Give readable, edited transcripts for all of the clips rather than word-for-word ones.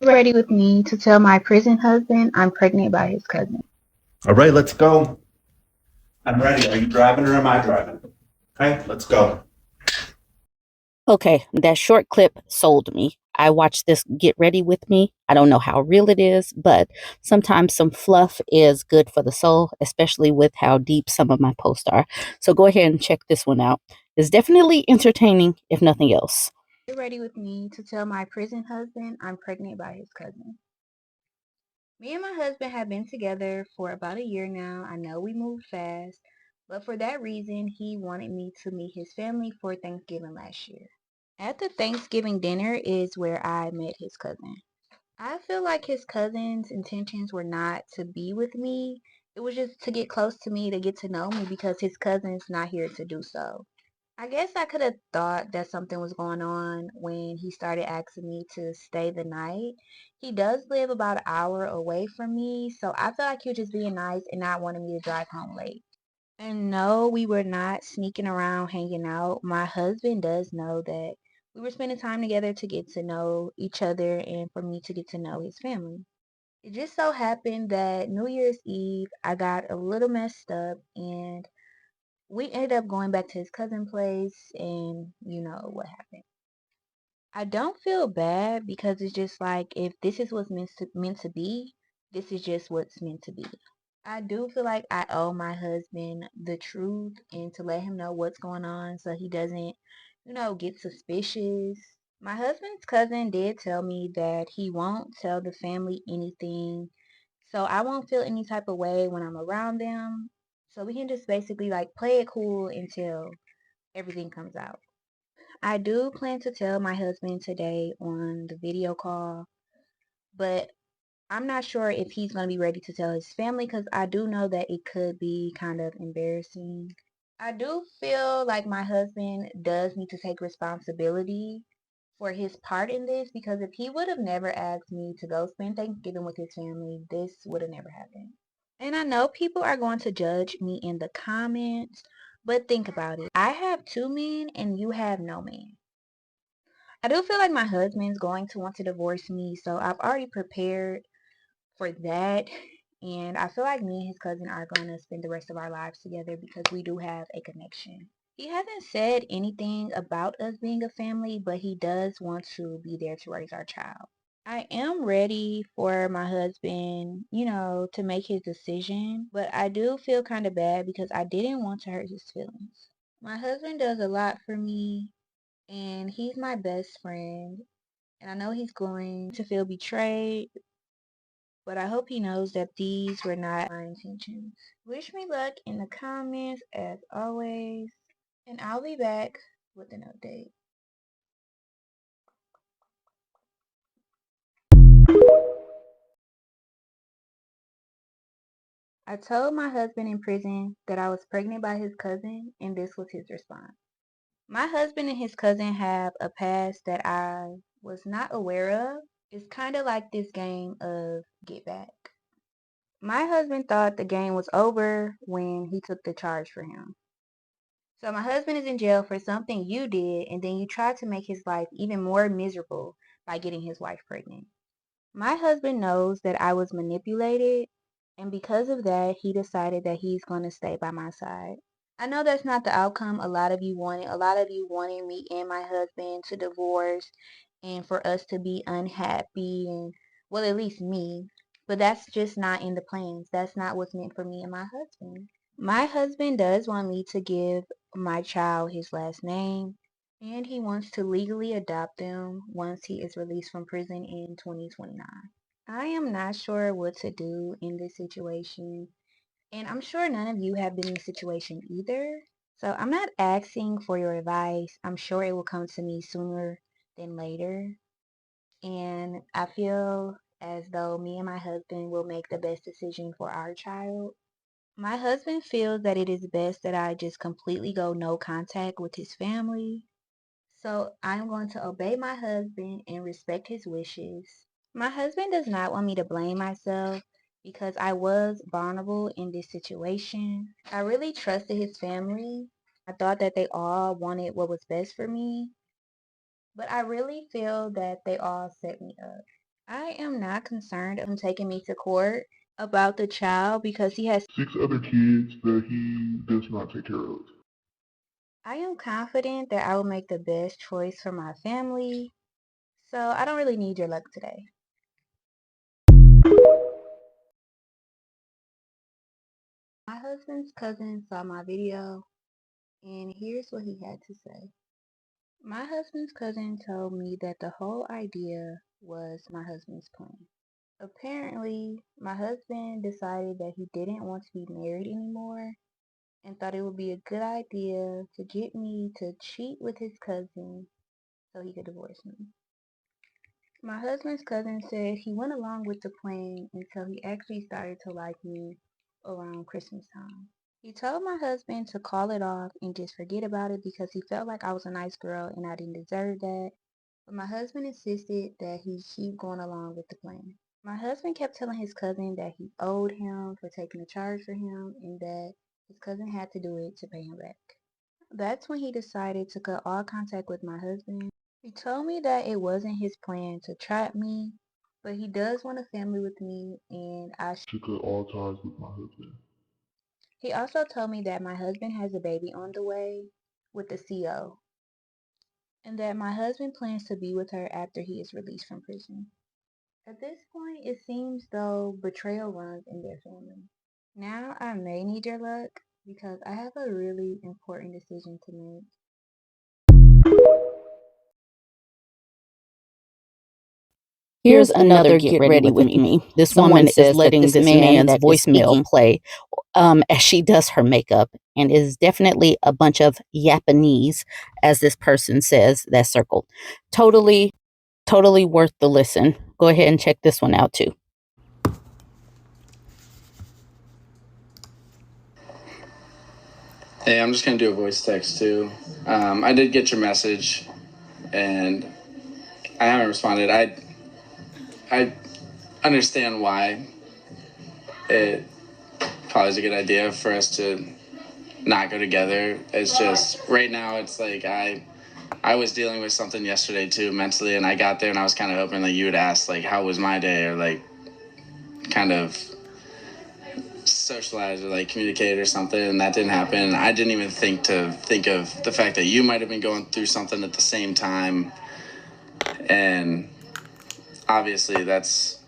Ready with me to tell my prison husband I'm pregnant by his cousin. All right, let's go. I'm ready. Are you driving or am I driving? Okay, let's go. Okay, that short clip sold me. I watched this Get Ready With Me. I don't know how real it is, but sometimes some fluff is good for the soul, especially with how deep some of my posts are. So go ahead and check this one out. It's definitely entertaining, if nothing else. Get ready with me to tell my prison husband I'm pregnant by his cousin. Me and my husband have been together for about a year now. I know we moved fast, but for that reason, he wanted me to meet his family for Thanksgiving last year. At the Thanksgiving dinner is where I met his cousin. I feel like his cousin's intentions were not to be with me. It was just to get close to me, to get to know me because his cousin's not here to do so. I guess I could have thought that something was going on when he started asking me to stay the night. He does live about an hour away from me, so I felt like he was just being nice and not wanting me to drive home late. And no, we were not sneaking around hanging out. My husband does know that we were spending time together to get to know each other and for me to get to know his family. It just so happened that New Year's Eve, I got a little messed up and we ended up going back to his cousin's place and you know what happened. I don't feel bad because it's just like if this is what's meant to be, this is just what's meant to be. I do feel like I owe my husband the truth and to let him know what's going on so he doesn't, get suspicious. My husband's cousin did tell me that he won't tell the family anything, so I won't feel any type of way when I'm around them. So we can just basically like play it cool until everything comes out. I do plan to tell my husband today on the video call, but I'm not sure if he's going to be ready to tell his family because I do know that it could be kind of embarrassing. I do feel like my husband does need to take responsibility for his part in this because if he would have never asked me to go spend Thanksgiving with his family, this would have never happened. And I know people are going to judge me in the comments, but think about it. I have two men and you have no man. I do feel like my husband's going to want to divorce me, so I've already prepared for that. And I feel like me and his cousin are going to spend the rest of our lives together because we do have a connection. He hasn't said anything about us being a family, but he does want to be there to raise our child. I am ready for my husband, to make his decision, but I do feel kind of bad because I didn't want to hurt his feelings. My husband does a lot for me, and he's my best friend, and I know he's going to feel betrayed, but I hope he knows that these were not my intentions. Wish me luck in the comments as always, and I'll be back with an update. I told my husband in prison that I was pregnant by his cousin, and this was his response. My husband and his cousin have a past that I was not aware of. It's kind of like this game of get back. My husband thought the game was over when he took the charge for him. So my husband is in jail for something you did, and then you tried to make his life even more miserable by getting his wife pregnant. My husband knows that I was manipulated, and because of that, he decided that he's going to stay by my side. I know that's not the outcome a lot of you wanted. A lot of you wanted me and my husband to divorce and for us to be unhappy and, well, at least me. But that's just not in the plans. That's not what's meant for me and my husband. My husband does want me to give my child his last name, and he wants to legally adopt them once he is released from prison in 2029. I am not sure what to do in this situation, and I'm sure none of you have been in this situation either. So I'm not asking for your advice. I'm sure it will come to me sooner than later. And I feel as though me and my husband will make the best decision for our child. My husband feels that it is best that I just completely go no contact with his family. So I'm going to obey my husband and respect his wishes. My husband does not want me to blame myself because I was vulnerable in this situation. I really trusted his family. I thought that they all wanted what was best for me, but I really feel that they all set me up. I am not concerned of him taking me to court about the child because he has 6 other kids that he does not take care of. I am confident that I will make the best choice for my family, so I don't really need your luck today. My husband's cousin saw my video, and here's what he had to say. My husband's cousin told me that the whole idea was my husband's plan. Apparently, my husband decided that he didn't want to be married anymore and thought it would be a good idea to get me to cheat with his cousin so he could divorce me. My husband's cousin said he went along with the plan until he actually started to like me around Christmas time. He told my husband to call it off and just forget about it because he felt like I was a nice girl and I didn't deserve that. But my husband insisted that he keep going along with the plan. My husband kept telling his cousin that he owed him for taking the charge for him and that his cousin had to do it to pay him back. That's when he decided to cut all contact with my husband. He told me that it wasn't his plan to trap me, but he does want a family with me and To cut all ties with my husband. he also told me that my husband has a baby on the way with the CO and that my husband plans to be with her after he is released from prison. At this point, it seems though betrayal runs in their family. Now I may need your luck because I have a really important decision to make. Here's another get ready with me. This woman is letting this man's voicemail play as she does her makeup, and is definitely a bunch of Japanese, as this person says, that circled. Totally, totally worth the listen. Go ahead and check this one out too. Hey, I'm just gonna do a voice text too. I did get your message, and I haven't responded. I understand why it probably is a good idea for us to not go together. It's just right now. It's like I was dealing with something yesterday too mentally, and I got there and I was kind of hoping that you would ask like how was my day, or like kind of socialize or like communicate or something, and that didn't happen. I didn't even think of the fact that you might have been going through something at the same time, and obviously that's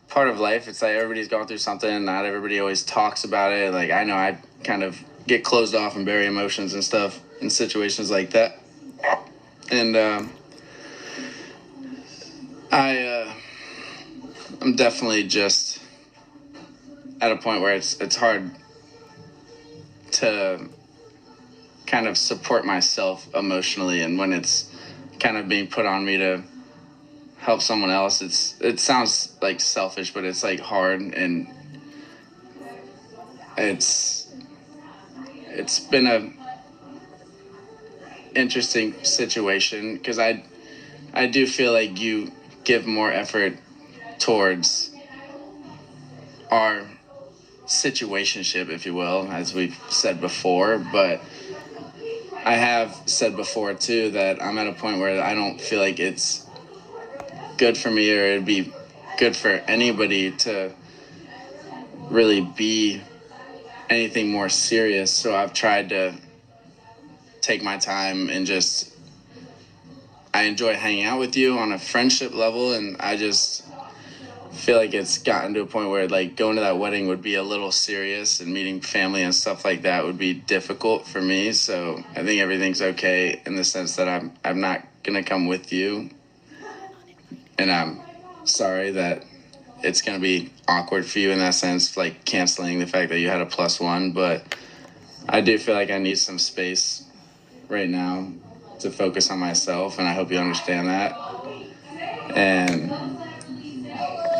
part of life. It's like everybody's going through something. Not everybody always talks about it. Like I know I kind of get closed off and bury emotions and stuff in situations like that, and I'm definitely just at a point where it's hard to kind of support myself emotionally, and when it's kind of being put on me to help someone else, it sounds like selfish, but it's like hard, and it's been a interesting situation because I do feel like you give more effort towards our situationship, if you will, as we've said before, but I have said before too that I'm at a point where I don't feel like it's good for me, or it'd be good for anybody to really be anything more serious. So I've tried to take my time and just I enjoy hanging out with you on a friendship level, and I just feel like it's gotten to a point where like going to that wedding would be a little serious, and meeting family and stuff like that would be difficult for me. So I think everything's okay in the sense that I'm not gonna come with you, and I'm sorry that it's gonna be awkward for you in that sense, like canceling the fact that you had a +1. But I do feel like I need some space right now to focus on myself, and I hope you understand that. And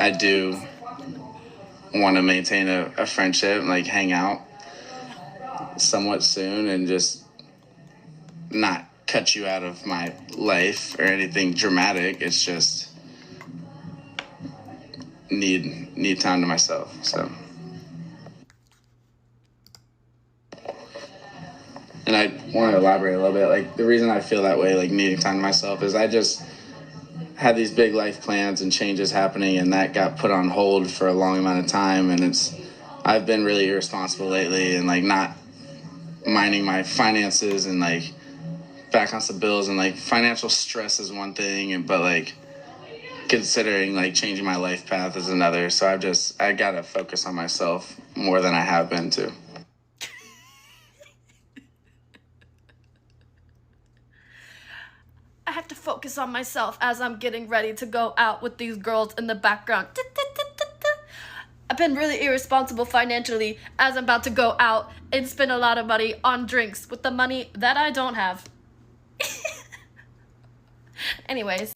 I do want to maintain a friendship and like hang out somewhat soon, and just not cut you out of my life or anything dramatic. It's just need time to myself. So, and I want to elaborate a little bit. Like the reason I feel that way, like needing time to myself, is I just had these big life plans and changes happening, and that got put on hold for a long amount of time. And I've been really irresponsible lately, and like not minding my finances, and like back on some bills, and like financial stress is one thing, but like considering like changing my life path is another. So I gotta focus on myself more than I have been to. I have to focus on myself as I'm getting ready to go out with these girls in the background. I've been really irresponsible financially as I'm about to go out and spend a lot of money on drinks with the money that I don't have. Anyways.